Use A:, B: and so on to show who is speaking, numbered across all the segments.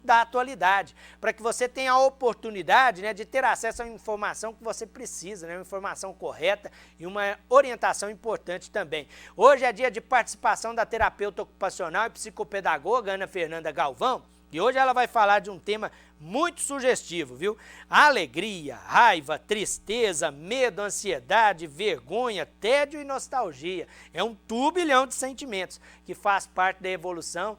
A: da atualidade, para que você tenha a oportunidade, né, de ter acesso à informação que você precisa, né, uma informação correta e uma orientação importante também. Hoje é dia de participação da terapeuta ocupacional e psicopedagoga Ana Fernanda Galvão, e hoje ela vai falar de um tema muito sugestivo, viu? Alegria, raiva, tristeza, medo, ansiedade, vergonha, tédio e nostalgia. É um turbilhão de sentimentos que faz parte da evolução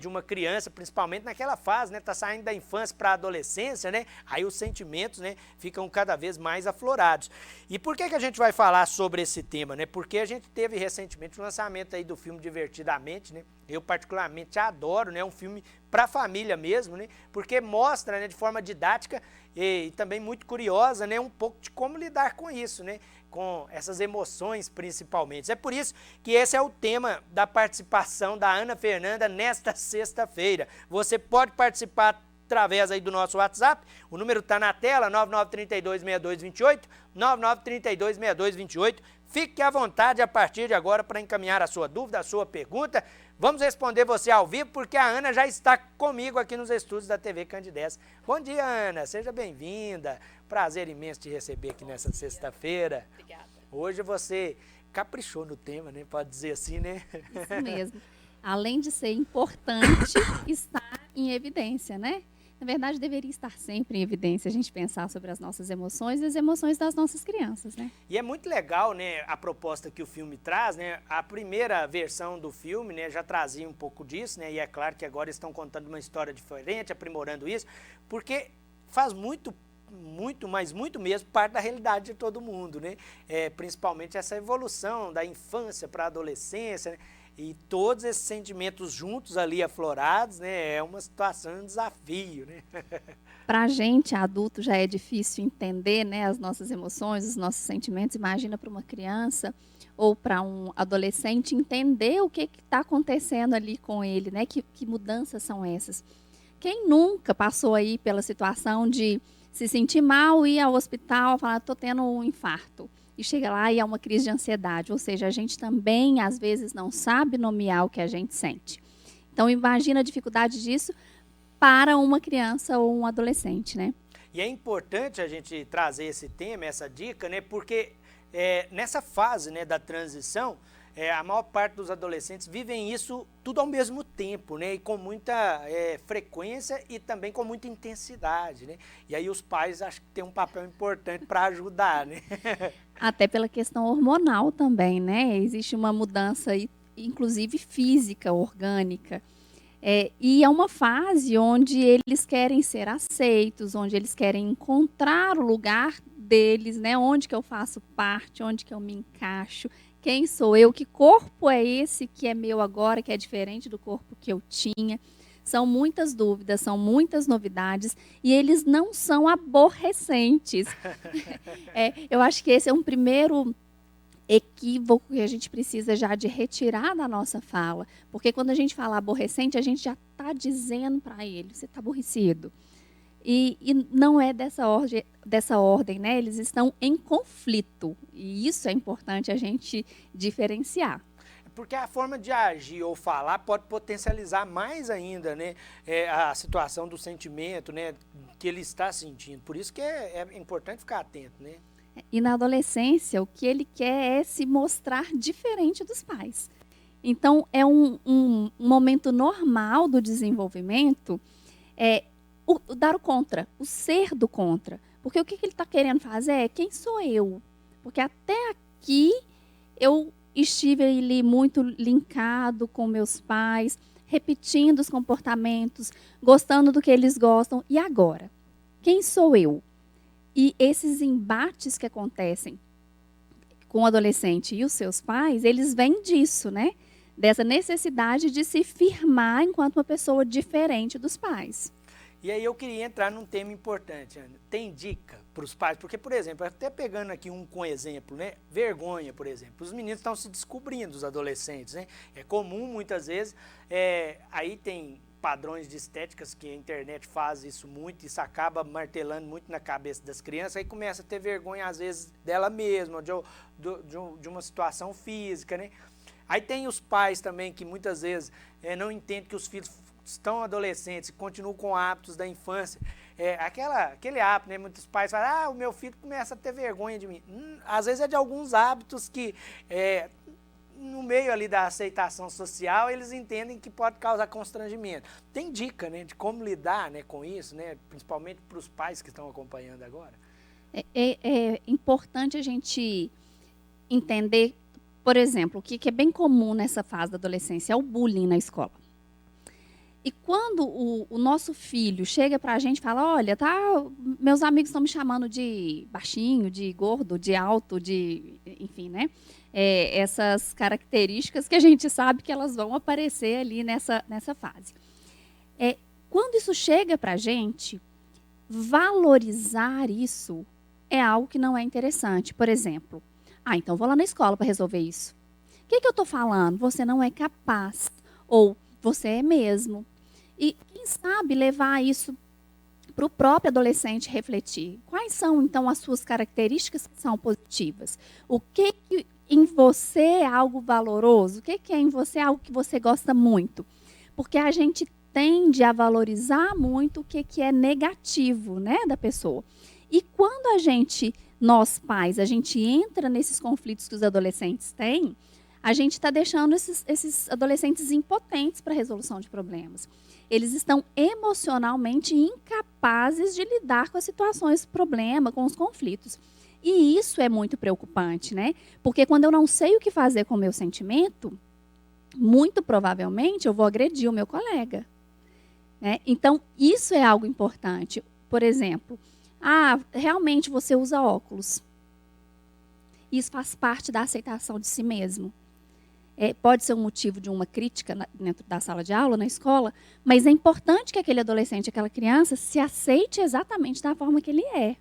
A: de uma criança, principalmente naquela fase, né? Tá saindo da infância para a adolescência, né? Aí os sentimentos, né, ficam cada vez mais aflorados. E por que a gente vai falar sobre esse tema, né? Porque a gente teve recentemente o lançamento aí do filme Divertidamente, né? Eu particularmente adoro, né? Um filme para a família mesmo, né? Porque mostra, né, de forma didática e também muito curiosa, né, um pouco de como lidar com isso, né? Com essas emoções principalmente. É por isso que esse é o tema da participação da Ana Fernanda nesta sexta-feira. Você pode participar através aí do nosso WhatsApp, o número está na tela, 99326228, 99326228. Fique à vontade a partir de agora para encaminhar a sua dúvida, a sua pergunta. Vamos responder você ao vivo, porque a Ana já está comigo aqui nos estúdios da TV Candidez. Bom dia, Ana. Seja bem-vinda. Prazer imenso te receber aqui nessa sexta-feira.
B: Obrigada.
A: Hoje você caprichou no tema, né? Pode dizer assim, né?
B: Isso mesmo. Além de ser importante, estar em evidência, né? Na verdade, deveria estar sempre em evidência a gente pensar sobre as nossas emoções e as emoções das nossas crianças, né?
A: E é muito legal, né, a proposta que o filme traz, né? A primeira versão do filme, né, já trazia um pouco disso, né? E é claro que agora estão contando uma história diferente, aprimorando isso, porque faz muito, mas muito mesmo parte da realidade de todo mundo, né? Principalmente essa evolução da infância para a adolescência, né? E todos esses sentimentos juntos ali aflorados, né, é uma situação, um desafio, né?
B: Para a gente, adulto, já é difícil entender, né, as nossas emoções, os nossos sentimentos. Imagina para uma criança ou para um adolescente entender o que está acontecendo ali com ele, né? Que mudanças são essas? Quem nunca passou aí pela situação de se sentir mal, ir ao hospital, falar, estou tendo um infarto. E chega lá e é uma crise de ansiedade. Ou seja, a gente também, às vezes, não sabe nomear o que a gente sente. Então, imagina a dificuldade disso para uma criança ou um adolescente, né?
A: E é importante a gente trazer esse tema, essa dica, né? Porque nessa fase, né, da transição, a maior parte dos adolescentes vivem isso tudo ao mesmo tempo, né? E com muita frequência e também com muita intensidade, né? E aí os pais acho que têm um papel importante para ajudar, né?
B: Até pela questão hormonal também, né? Existe uma mudança, inclusive física, orgânica. E é uma fase onde eles querem ser aceitos, onde eles querem encontrar o lugar deles, né? Onde que eu faço parte, onde que eu me encaixo, quem sou eu, que corpo é esse que é meu agora, que é diferente do corpo que eu tinha. São muitas dúvidas, são muitas novidades e eles não são aborrecentes. Eu acho que esse é um primeiro equívoco que a gente precisa já de retirar da nossa fala. Porque quando a gente fala aborrecente, a gente já está dizendo para ele, você está aborrecido. E não é dessa ordem, né? Eles estão em conflito. E isso é importante a gente diferenciar.
A: Porque a forma de agir ou falar pode potencializar mais ainda, né, a situação do sentimento, né, que ele está sentindo. Por isso que é importante ficar atento, né?
B: E na adolescência, o que ele quer é se mostrar diferente dos pais. Então, é um momento normal do desenvolvimento dar o contra, o ser do contra. Porque o que ele está querendo fazer é quem sou eu? Porque até aqui eu estive ali muito linkado com meus pais, repetindo os comportamentos, gostando do que eles gostam. E agora? Quem sou eu? E esses embates que acontecem com o adolescente e os seus pais, eles vêm disso, né? Dessa necessidade de se firmar enquanto uma pessoa diferente dos pais.
A: E aí eu queria entrar num tema importante, Ana. Tem dica para os pais? Porque, por exemplo, até pegando aqui com exemplo, né? Vergonha, por exemplo. Os meninos estão se descobrindo, os adolescentes, né? É comum, muitas vezes, aí tem padrões de estéticas que a internet faz isso muito, isso acaba martelando muito na cabeça das crianças, aí começa a ter vergonha, às vezes, dela mesma, de uma situação física, né? Aí tem os pais também que muitas vezes não entendem que os filhos estão adolescentes e continuam com hábitos da infância, aquele hábito, né? Muitos pais falam, o meu filho começa a ter vergonha de mim. Às vezes é de alguns hábitos que, no meio ali da aceitação social, eles entendem que pode causar constrangimento. Tem dica, né, de como lidar, né, com isso, né, principalmente para os pais que estão acompanhando agora?
B: É importante a gente entender, por exemplo, o que é bem comum nessa fase da adolescência é o bullying na escola. E quando o nosso filho chega para a gente e fala, olha, meus amigos estão me chamando de baixinho, de gordo, de alto, enfim, né? Essas características que a gente sabe que elas vão aparecer ali nessa fase. Quando isso chega para a gente, valorizar isso é algo que não é interessante. Por exemplo, então vou lá na escola para resolver isso. O que eu estou falando? Você não é capaz. Ou você é mesmo. E quem sabe levar isso para o próprio adolescente refletir. Quais são, então, as suas características que são positivas? O que em você é algo valoroso? O que é em você algo que você gosta muito? Porque a gente tende a valorizar muito o que é negativo, né, da pessoa. E quando nós pais, a gente entra nesses conflitos que os adolescentes têm, a gente está deixando esses adolescentes impotentes para a resolução de problemas. Eles estão emocionalmente incapazes de lidar com as situações, problema, com os conflitos. E isso é muito preocupante, né? Porque quando eu não sei o que fazer com o meu sentimento, muito provavelmente eu vou agredir o meu colega, né? Então, isso é algo importante. Por exemplo, realmente você usa óculos. Isso faz parte da aceitação de si mesmo. Pode ser um motivo de uma crítica dentro da sala de aula, na escola, mas é importante que aquele adolescente, aquela criança, se aceite exatamente da forma que ele é.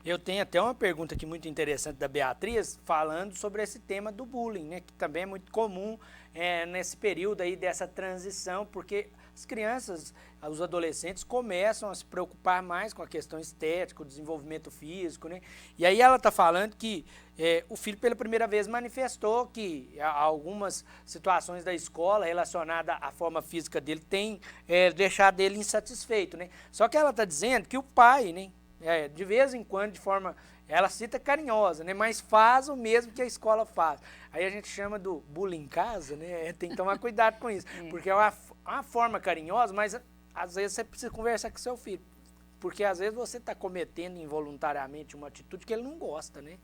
A: Eu tenho até uma pergunta aqui muito interessante da Beatriz, falando sobre esse tema do bullying, né, que também é muito comum nesse período aí dessa transição, porque as crianças, os adolescentes começam a se preocupar mais com a questão estética, o desenvolvimento físico, né? E aí ela está falando que o filho pela primeira vez manifestou que algumas situações da escola relacionadas à forma física dele tem deixado ele insatisfeito, né? Só que ela está dizendo que o pai, né, de vez em quando, de forma, ela cita carinhosa, né, mas faz o mesmo que a escola faz. Aí a gente chama do bullying em casa, né? Tem que tomar cuidado com isso, porque é uma forma carinhosa, mas às vezes você precisa conversar com seu filho, porque às vezes você está cometendo involuntariamente uma atitude que ele não gosta, né?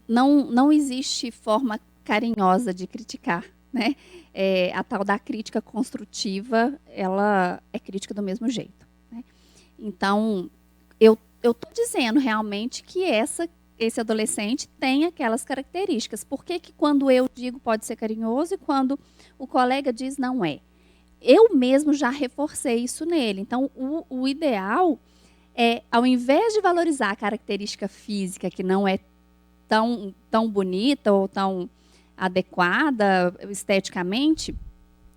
B: Não existe forma carinhosa de criticar, né? A tal da crítica construtiva, ela é crítica do mesmo jeito, né? Então, eu estou dizendo realmente que esse adolescente tem aquelas características. Por que quando eu digo pode ser carinhoso e quando o colega diz não é? Eu mesmo já reforcei isso nele. Então, o ideal é, ao invés de valorizar a característica física que não é tão bonita ou tão adequada esteticamente,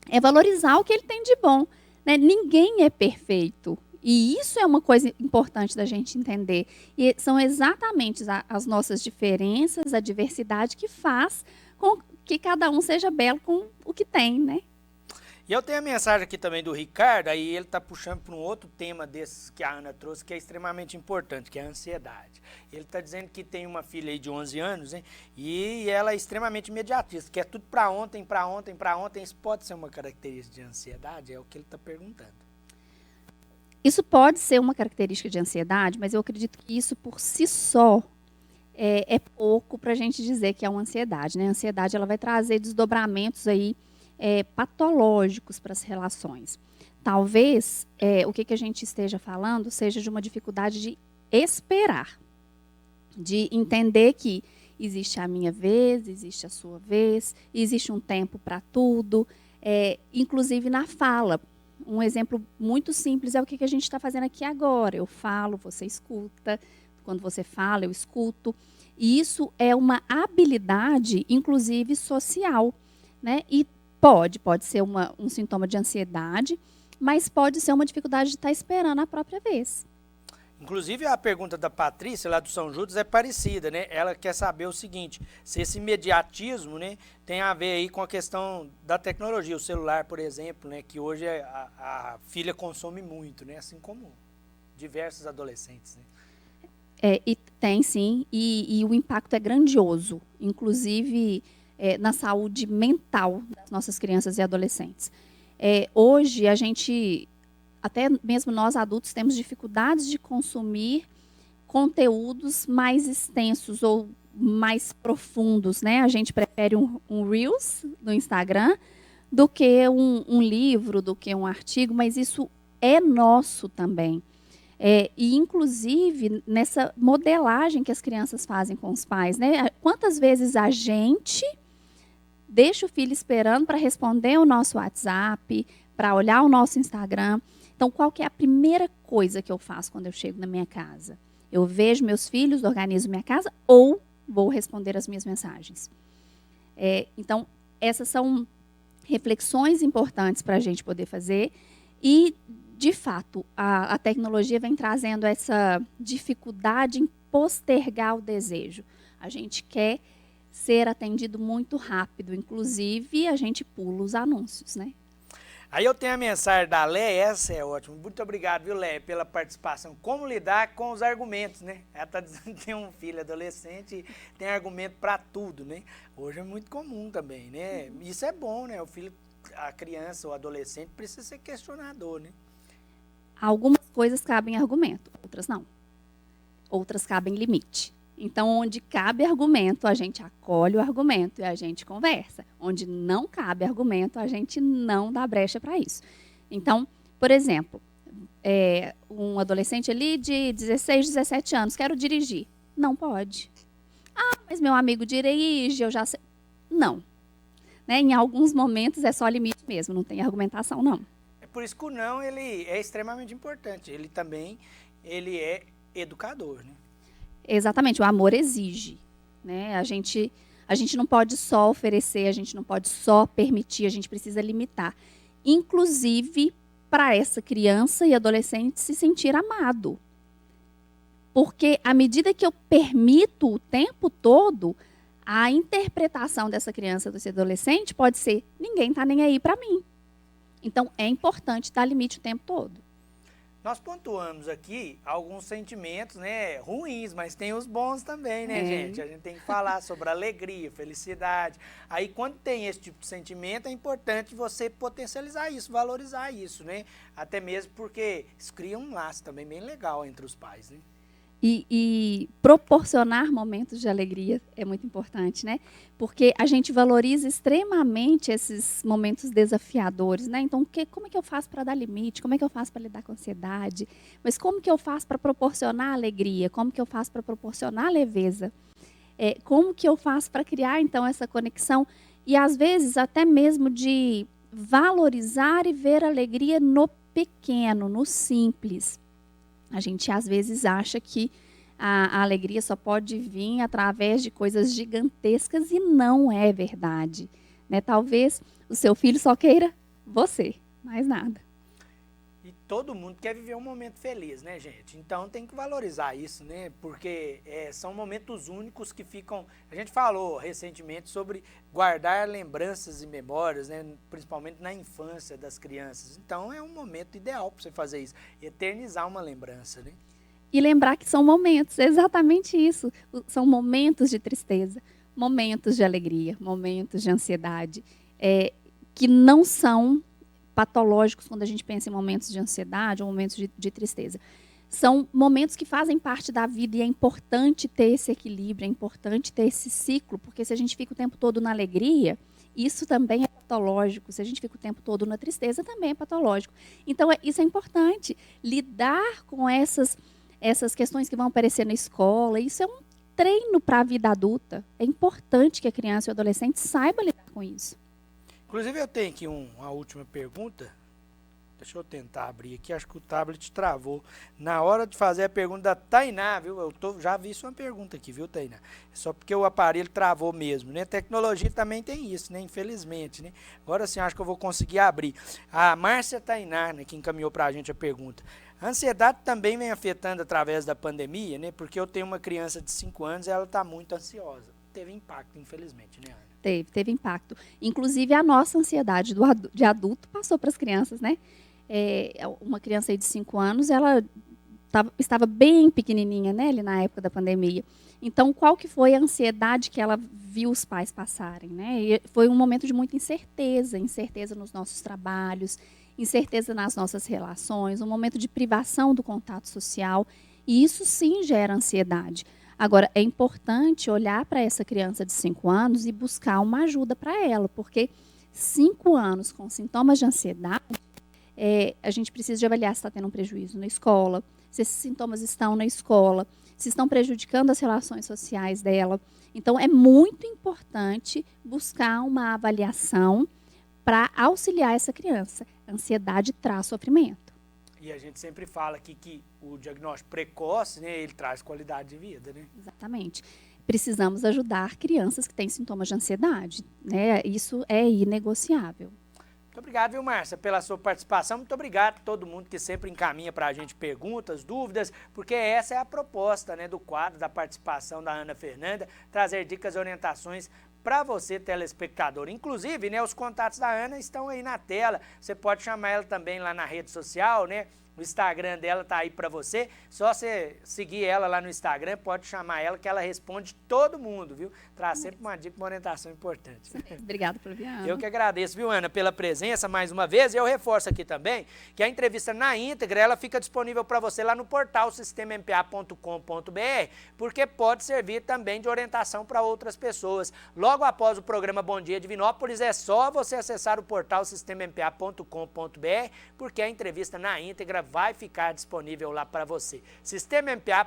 B: é valorizar o que ele tem de bom, né? Ninguém é perfeito. E isso é uma coisa importante da gente entender. E são exatamente as nossas diferenças, a diversidade que faz com que cada um seja belo com o que tem, né?
A: E eu tenho a mensagem aqui também do Ricardo, aí ele está puxando para um outro tema desses que a Ana trouxe, que é extremamente importante, que é a ansiedade. Ele está dizendo que tem uma filha aí de 11 anos, hein, e ela é extremamente imediatista, quer tudo para ontem, para ontem, para ontem. Isso pode ser uma característica de ansiedade? É o que ele está perguntando.
B: Isso pode ser uma característica de ansiedade, mas eu acredito que isso por si só é pouco para a gente dizer que é uma ansiedade, né? A ansiedade ela vai trazer desdobramentos aí patológicos para as relações. Talvez o que a gente esteja falando seja de uma dificuldade de esperar, de entender que existe a minha vez, existe a sua vez, existe um tempo para tudo, inclusive na fala. Um exemplo muito simples é o que a gente está fazendo aqui agora. Eu falo, você escuta. Quando você fala, eu escuto. E isso é uma habilidade, inclusive, social, né? E pode ser um sintoma de ansiedade, mas pode ser uma dificuldade de estar esperando a própria vez.
A: Inclusive, a pergunta da Patrícia, lá do São Judas, é parecida, né? Ela quer saber o seguinte, se esse imediatismo, né, tem a ver aí com a questão da tecnologia, o celular, por exemplo, né, que hoje a filha consome muito, né, assim como diversos adolescentes, né?
B: E tem sim, e o impacto é grandioso, inclusive na saúde mental das nossas crianças e adolescentes. Hoje, a gente, até mesmo nós adultos, temos dificuldades de consumir conteúdos mais extensos ou mais profundos, né? A gente prefere um Reels no Instagram do que um livro, do que um artigo, mas isso é nosso também. E, inclusive, nessa modelagem que as crianças fazem com os pais, né? Quantas vezes a gente deixa o filho esperando para responder o nosso WhatsApp, para olhar o nosso Instagram. Então, qual que é a primeira coisa que eu faço quando eu chego na minha casa? Eu vejo meus filhos, organizo minha casa ou vou responder as minhas mensagens. Então, essas são reflexões importantes para a gente poder fazer e, de fato, a tecnologia vem trazendo essa dificuldade em postergar o desejo. A gente quer ser atendido muito rápido, inclusive a gente pula os anúncios, né?
A: Aí eu tenho a mensagem da Lé, essa é ótima. Muito obrigado, viu, Lé, pela participação. Como lidar com os argumentos, né? Ela está dizendo que tem um filho adolescente e tem argumento para tudo, né? Hoje é muito comum também, né? Isso é bom, né? O filho, a criança ou adolescente precisa ser questionador, né?
B: Algumas coisas cabem argumento, outras não. Outras cabem limite. Então, onde cabe argumento, a gente acolhe o argumento e a gente conversa. Onde não cabe argumento, a gente não dá brecha para isso. Então, por exemplo, um adolescente ali de 16, 17 anos, quero dirigir. Não pode. Ah, mas meu amigo dirige, eu já sei. Não. Né? Em alguns momentos é só limite mesmo, não tem argumentação, não.
A: É por isso que o não, ele é extremamente importante. Ele também, ele é educador, né?
B: Exatamente, o amor exige, né? A gente não pode só oferecer, a gente não pode só permitir, a gente precisa limitar. Inclusive, para essa criança e adolescente se sentir amado. Porque à medida que eu permito o tempo todo, a interpretação dessa criança, desse adolescente, pode ser, ninguém está nem aí para mim. Então, é importante dar limite o tempo todo.
A: Nós pontuamos aqui alguns sentimentos, né, ruins, mas tem os bons também, né, gente? A gente tem que falar sobre alegria, felicidade. Aí, quando tem esse tipo de sentimento, é importante você potencializar isso, valorizar isso, né? Até mesmo porque isso cria um laço também bem legal entre os pais, né?
B: E proporcionar momentos de alegria é muito importante, né? Porque a gente valoriza extremamente esses momentos desafiadores, né? Então, como é que eu faço para dar limite? Como é que eu faço para lidar com a ansiedade? Mas como que eu faço para proporcionar alegria? Como que eu faço para proporcionar leveza? Como que eu faço para criar, então, essa conexão? E, às vezes, até mesmo de valorizar e ver alegria no pequeno, no simples. A gente, às vezes, acha que a alegria só pode vir através de coisas gigantescas e não é verdade, né? Talvez o seu filho só queira você, mais nada.
A: E todo mundo quer viver um momento feliz, né, gente? Então tem que valorizar isso, né? Porque são momentos únicos que ficam... A gente falou recentemente sobre guardar lembranças e memórias, né? Principalmente na infância das crianças. Então é um momento ideal para você fazer isso, eternizar uma lembrança, né?
B: E lembrar que são momentos, exatamente isso. São momentos de tristeza, momentos de alegria, momentos de ansiedade, que não são patológicos quando a gente pensa em momentos de ansiedade ou momentos de tristeza. São momentos que fazem parte da vida e é importante ter esse equilíbrio, é importante ter esse ciclo, porque se a gente fica o tempo todo na alegria, isso também é patológico. Se a gente fica o tempo todo na tristeza, também é patológico. Então, isso é importante. Lidar com essas questões que vão aparecer na escola, isso é um treino para a vida adulta. É importante que a criança e o adolescente saiba lidar com isso.
A: Inclusive, eu tenho aqui uma última pergunta. Deixa eu tentar abrir aqui, acho que o tablet travou. Na hora de fazer a pergunta da Tainá, viu? Já vi isso uma pergunta aqui, viu, Tainá? É só porque o aparelho travou mesmo, né? Tecnologia também tem isso, né? Infelizmente, né? Agora sim, acho que eu vou conseguir abrir. A Márcia Tainá, né, que encaminhou para a gente a pergunta. A ansiedade também vem afetando através da pandemia, né? Porque eu tenho uma criança de 5 anos e ela está muito ansiosa. Teve impacto, infelizmente, né, Ana?
B: Teve impacto. Inclusive, a nossa ansiedade de adulto passou para as crianças, né? Uma criança aí de 5 anos, ela estava bem pequenininha, né, ali na época da pandemia. Então, qual que foi a ansiedade que ela viu os pais passarem, né? E foi um momento de muita incerteza, incerteza nos nossos trabalhos, incerteza nas nossas relações, um momento de privação do contato social, e isso sim gera ansiedade. Agora, é importante olhar para essa criança de 5 anos e buscar uma ajuda para ela, porque 5 anos com sintomas de ansiedade, a gente precisa de avaliar se está tendo um prejuízo na escola, se esses sintomas estão na escola, se estão prejudicando as relações sociais dela. Então, é muito importante buscar uma avaliação para auxiliar essa criança. Ansiedade traz sofrimento.
A: E a gente sempre fala aqui que o diagnóstico precoce, né, ele traz qualidade de vida, né?
B: Exatamente. Precisamos ajudar crianças que têm sintomas de ansiedade, né? Isso é inegociável.
A: Muito obrigado, viu, Márcia, pela sua participação. Muito obrigado a todo mundo que sempre encaminha para a gente perguntas, dúvidas, porque essa é a proposta, né, do quadro da participação da Ana Fernanda, trazer dicas e orientações para você, telespectador. Inclusive, né, os contatos da Ana estão aí na tela. Você pode chamar ela também lá na rede social, né? O Instagram dela tá aí para você. Só você seguir ela lá no Instagram, pode chamar ela que ela responde todo mundo, viu? Traz sempre uma dica, uma orientação importante.
B: Obrigada, Flaviana.
A: Eu que agradeço, viu, Ana, pela presença mais uma vez. E eu reforço aqui também que a entrevista na íntegra, ela fica disponível para você lá no portal sistemampa.com.br, porque pode servir também de orientação para outras pessoas. Logo após o programa Bom Dia Divinópolis, é só você acessar o portal sistemampa.com.br, porque a entrevista na íntegra vai ficar disponível lá para você. sistemampa.com.br.